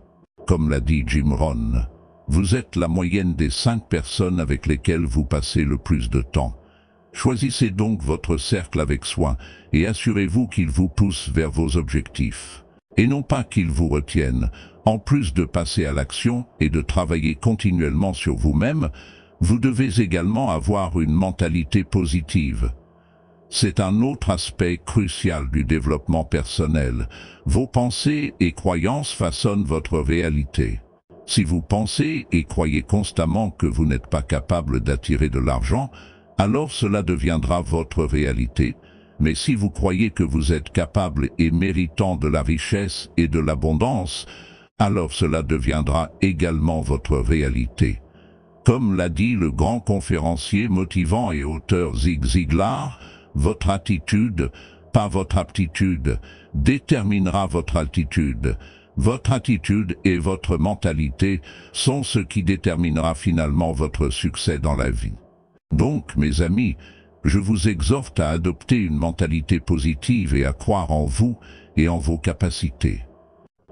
Comme l'a dit Jim Rohn, vous êtes la moyenne des 5 personnes avec lesquelles vous passez le plus de temps. Choisissez donc votre cercle avec soin et assurez-vous qu'il vous pousse vers vos objectifs. Et non pas qu'il vous retienne. En plus de passer à l'action et de travailler continuellement sur vous-même, vous devez également avoir une mentalité positive. C'est un autre aspect crucial du développement personnel. Vos pensées et croyances façonnent votre réalité. Si vous pensez et croyez constamment que vous n'êtes pas capable d'attirer de l'argent, alors cela deviendra votre réalité. Mais si vous croyez que vous êtes capable et méritant de la richesse et de l'abondance, alors cela deviendra également votre réalité. Comme l'a dit le grand conférencier motivant et auteur Zig Ziglar, votre attitude, pas votre aptitude, déterminera votre altitude. Votre attitude et votre mentalité sont ce qui déterminera finalement votre succès dans la vie. Donc, mes amis, je vous exhorte à adopter une mentalité positive et à croire en vous et en vos capacités.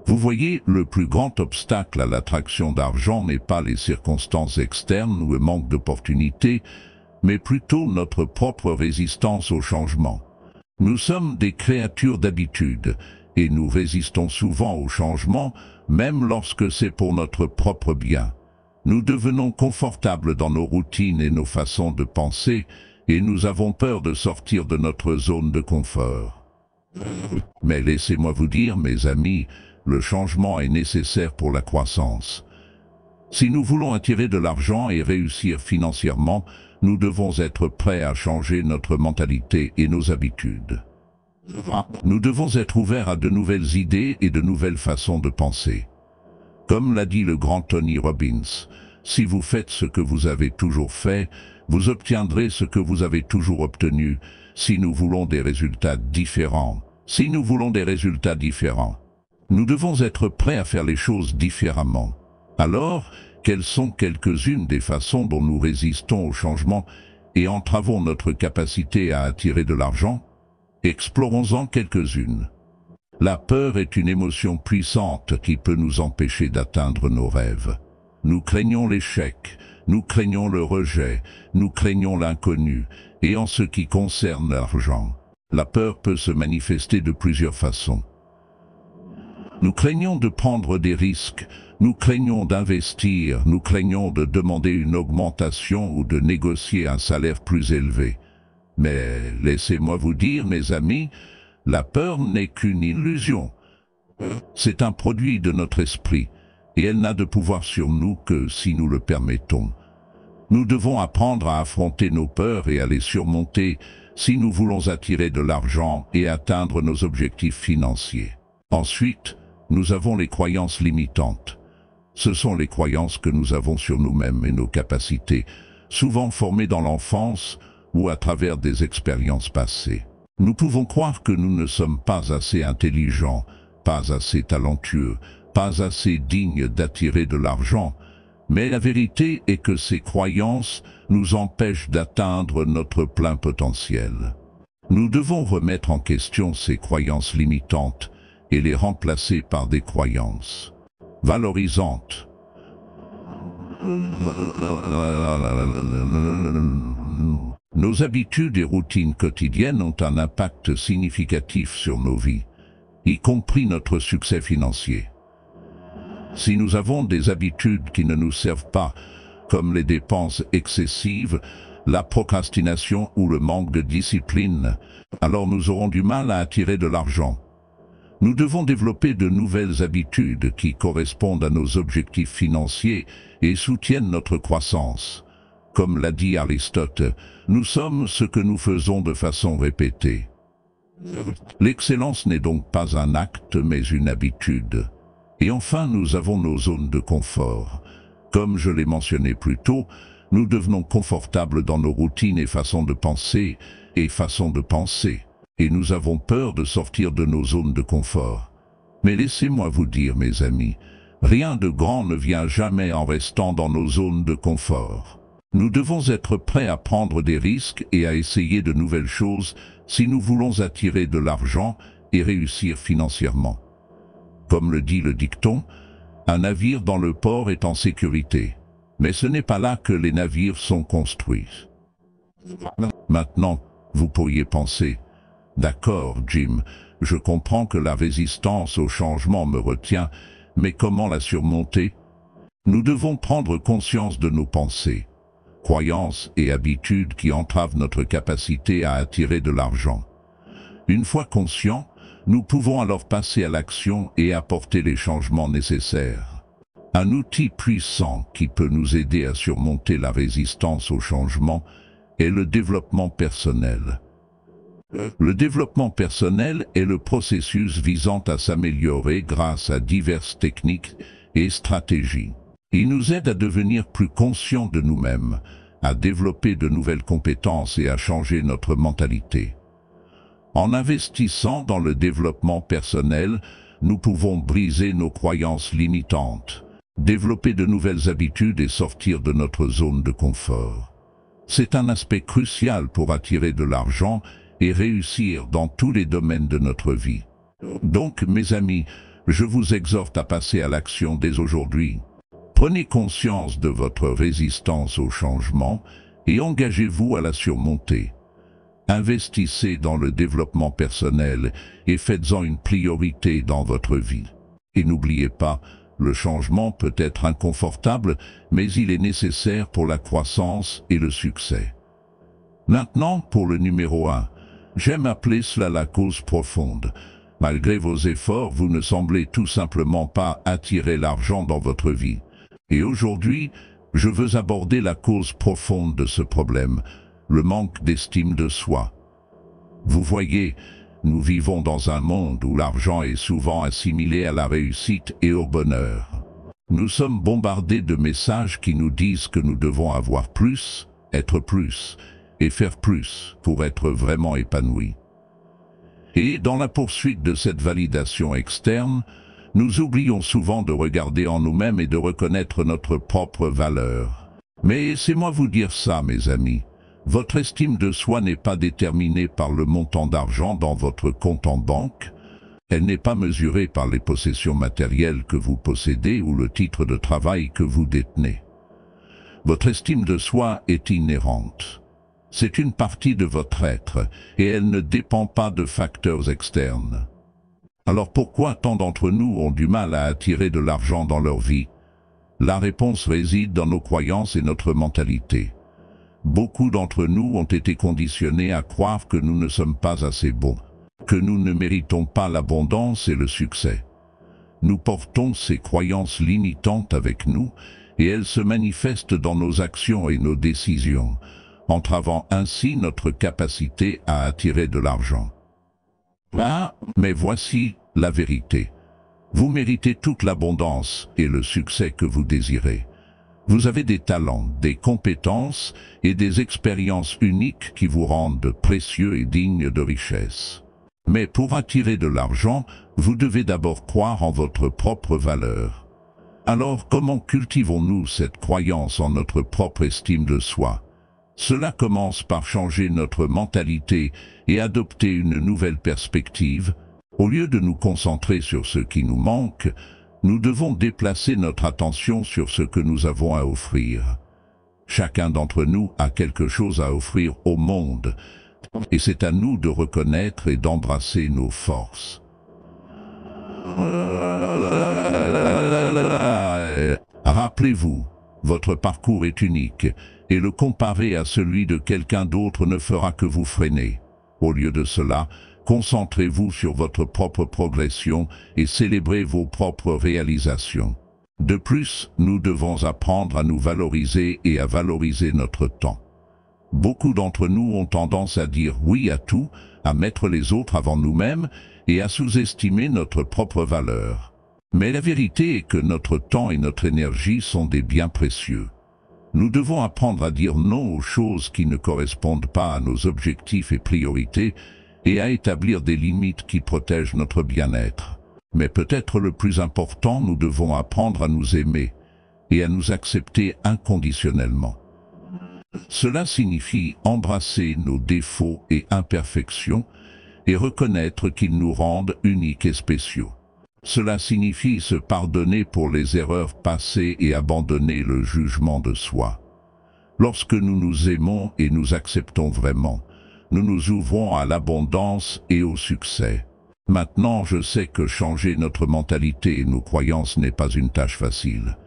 Vous voyez, le plus grand obstacle à l'attraction d'argent n'est pas les circonstances externes ou le manque d'opportunités, mais plutôt notre propre résistance au changement. Nous sommes des créatures d'habitude, et nous résistons souvent au changement, même lorsque c'est pour notre propre bien. Nous devenons confortables dans nos routines et nos façons de penser, et nous avons peur de sortir de notre zone de confort. Mais laissez-moi vous dire, mes amis, le changement est nécessaire pour la croissance. Si nous voulons attirer de l'argent et réussir financièrement, nous devons être prêts à changer notre mentalité et nos habitudes. Nous devons être ouverts à de nouvelles idées et de nouvelles façons de penser. Comme l'a dit le grand Tony Robbins, si vous faites ce que vous avez toujours fait, vous obtiendrez ce que vous avez toujours obtenu. Si nous voulons des résultats différents, nous devons être prêts à faire les choses différemment. Alors, quelles sont quelques-unes des façons dont nous résistons au changement et entravons notre capacité à attirer de l'argent? Explorons-en quelques-unes. La peur est une émotion puissante qui peut nous empêcher d'atteindre nos rêves. Nous craignons l'échec, nous craignons le rejet, nous craignons l'inconnu, et en ce qui concerne l'argent, la peur peut se manifester de plusieurs façons. Nous craignons de prendre des risques, nous craignons d'investir, nous craignons de demander une augmentation ou de négocier un salaire plus élevé. Mais laissez-moi vous dire, mes amis, la peur n'est qu'une illusion. C'est un produit de notre esprit, et elle n'a de pouvoir sur nous que si nous le permettons. Nous devons apprendre à affronter nos peurs et à les surmonter si nous voulons attirer de l'argent et atteindre nos objectifs financiers. Ensuite, nous avons les croyances limitantes. Ce sont les croyances que nous avons sur nous-mêmes et nos capacités, souvent formées dans l'enfance ou à travers des expériences passées. Nous pouvons croire que nous ne sommes pas assez intelligents, pas assez talentueux, pas assez dignes d'attirer de l'argent, mais la vérité est que ces croyances nous empêchent d'atteindre notre plein potentiel. Nous devons remettre en question ces croyances limitantes et les remplacer par des croyances valorisantes. Nos habitudes et routines quotidiennes ont un impact significatif sur nos vies, y compris notre succès financier. Si nous avons des habitudes qui ne nous servent pas, comme les dépenses excessives, la procrastination ou le manque de discipline, alors nous aurons du mal à attirer de l'argent. Nous devons développer de nouvelles habitudes qui correspondent à nos objectifs financiers et soutiennent notre croissance. Comme l'a dit Aristote, nous sommes ce que nous faisons de façon répétée. L'excellence n'est donc pas un acte mais une habitude. Et enfin, nous avons nos zones de confort. Comme je l'ai mentionné plus tôt, nous devenons confortables dans nos routines et façons de penser, et nous avons peur de sortir de nos zones de confort. Mais laissez-moi vous dire, mes amis, rien de grand ne vient jamais en restant dans nos zones de confort. Nous devons être prêts à prendre des risques et à essayer de nouvelles choses si nous voulons attirer de l'argent et réussir financièrement. Comme le dit le dicton, un navire dans le port est en sécurité. Mais ce n'est pas là que les navires sont construits. Maintenant, vous pourriez penser, d'accord, Jim, je comprends que la résistance au changement me retient, mais comment la surmonter? Nous devons prendre conscience de nos pensées, croyances et habitudes qui entravent notre capacité à attirer de l'argent. Une fois conscients, nous pouvons alors passer à l'action et apporter les changements nécessaires. Un outil puissant qui peut nous aider à surmonter la résistance au changement est le développement personnel. Le développement personnel est le processus visant à s'améliorer grâce à diverses techniques et stratégies. Il nous aide à devenir plus conscients de nous-mêmes, à développer de nouvelles compétences et à changer notre mentalité. En investissant dans le développement personnel, nous pouvons briser nos croyances limitantes, développer de nouvelles habitudes et sortir de notre zone de confort. C'est un aspect crucial pour attirer de l'argent et réussir dans tous les domaines de notre vie. Donc, mes amis, je vous exhorte à passer à l'action dès aujourd'hui. Prenez conscience de votre résistance au changement et engagez-vous à la surmonter. Investissez dans le développement personnel et faites-en une priorité dans votre vie. Et n'oubliez pas, le changement peut être inconfortable, mais il est nécessaire pour la croissance et le succès. Maintenant, pour le numéro 1, j'aime appeler cela la cause profonde. Malgré vos efforts, vous ne semblez tout simplement pas attirer l'argent dans votre vie. Et aujourd'hui, je veux aborder la cause profonde de ce problème, le manque d'estime de soi. Vous voyez, nous vivons dans un monde où l'argent est souvent assimilé à la réussite et au bonheur. Nous sommes bombardés de messages qui nous disent que nous devons avoir plus, être plus et faire plus pour être vraiment épanouis. Et dans la poursuite de cette validation externe, nous oublions souvent de regarder en nous-mêmes et de reconnaître notre propre valeur. Mais laissez-moi vous dire ça, mes amis. Votre estime de soi n'est pas déterminée par le montant d'argent dans votre compte en banque. Elle n'est pas mesurée par les possessions matérielles que vous possédez ou le titre de travail que vous détenez. Votre estime de soi est inhérente. C'est une partie de votre être et elle ne dépend pas de facteurs externes. Alors pourquoi tant d'entre nous ont du mal à attirer de l'argent dans leur vie? La réponse réside dans nos croyances et notre mentalité. Beaucoup d'entre nous ont été conditionnés à croire que nous ne sommes pas assez bons, que nous ne méritons pas l'abondance et le succès. Nous portons ces croyances limitantes avec nous et elles se manifestent dans nos actions et nos décisions, entravant ainsi notre capacité à attirer de l'argent. Ah, mais voici la vérité. Vous méritez toute l'abondance et le succès que vous désirez. Vous avez des talents, des compétences et des expériences uniques qui vous rendent précieux et dignes de richesse. Mais pour attirer de l'argent, vous devez d'abord croire en votre propre valeur. Alors comment cultivons-nous cette croyance en notre propre estime de soi? Cela commence par changer notre mentalité et adopter une nouvelle perspective. Au lieu de nous concentrer sur ce qui nous manque, nous devons déplacer notre attention sur ce que nous avons à offrir. Chacun d'entre nous a quelque chose à offrir au monde, et c'est à nous de reconnaître et d'embrasser nos forces. Rappelez-vous, votre parcours est unique, et le comparer à celui de quelqu'un d'autre ne fera que vous freiner. Au lieu de cela, concentrez-vous sur votre propre progression et célébrez vos propres réalisations. De plus, nous devons apprendre à nous valoriser et à valoriser notre temps. Beaucoup d'entre nous ont tendance à dire oui à tout, à mettre les autres avant nous-mêmes et à sous-estimer notre propre valeur. Mais la vérité est que notre temps et notre énergie sont des biens précieux. Nous devons apprendre à dire non aux choses qui ne correspondent pas à nos objectifs et priorités et à établir des limites qui protègent notre bien-être. Mais peut-être le plus important, nous devons apprendre à nous aimer et à nous accepter inconditionnellement. Cela signifie embrasser nos défauts et imperfections et reconnaître qu'ils nous rendent uniques et spéciaux. Cela signifie se pardonner pour les erreurs passées et abandonner le jugement de soi. Lorsque nous nous aimons et nous acceptons vraiment, nous nous ouvrons à l'abondance et au succès. Maintenant, je sais que changer notre mentalité et nos croyances n'est pas une tâche facile.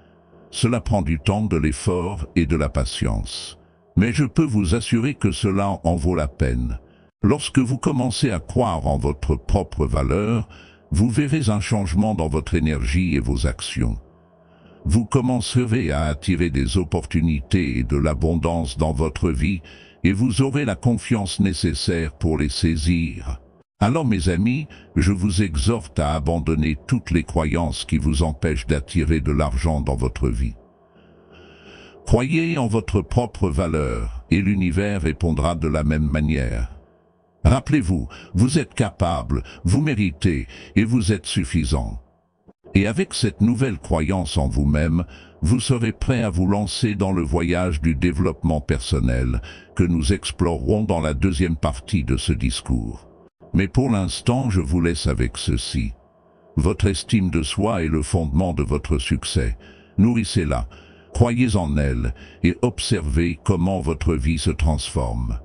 Cela prend du temps, de l'effort et de la patience. Mais je peux vous assurer que cela en vaut la peine. Lorsque vous commencez à croire en votre propre valeur, vous verrez un changement dans votre énergie et vos actions. Vous commencerez à attirer des opportunités et de l'abondance dans votre vie, et vous aurez la confiance nécessaire pour les saisir. Alors mes amis, je vous exhorte à abandonner toutes les croyances qui vous empêchent d'attirer de l'argent dans votre vie. Croyez en votre propre valeur, et l'univers répondra de la même manière. Rappelez-vous, vous êtes capable, vous méritez, et vous êtes suffisant. Et avec cette nouvelle croyance en vous-même, vous serez prêt à vous lancer dans le voyage du développement personnel que nous explorerons dans la deuxième partie de ce discours. Mais pour l'instant, je vous laisse avec ceci. Votre estime de soi est le fondement de votre succès. Nourrissez-la, croyez en elle et observez comment votre vie se transforme.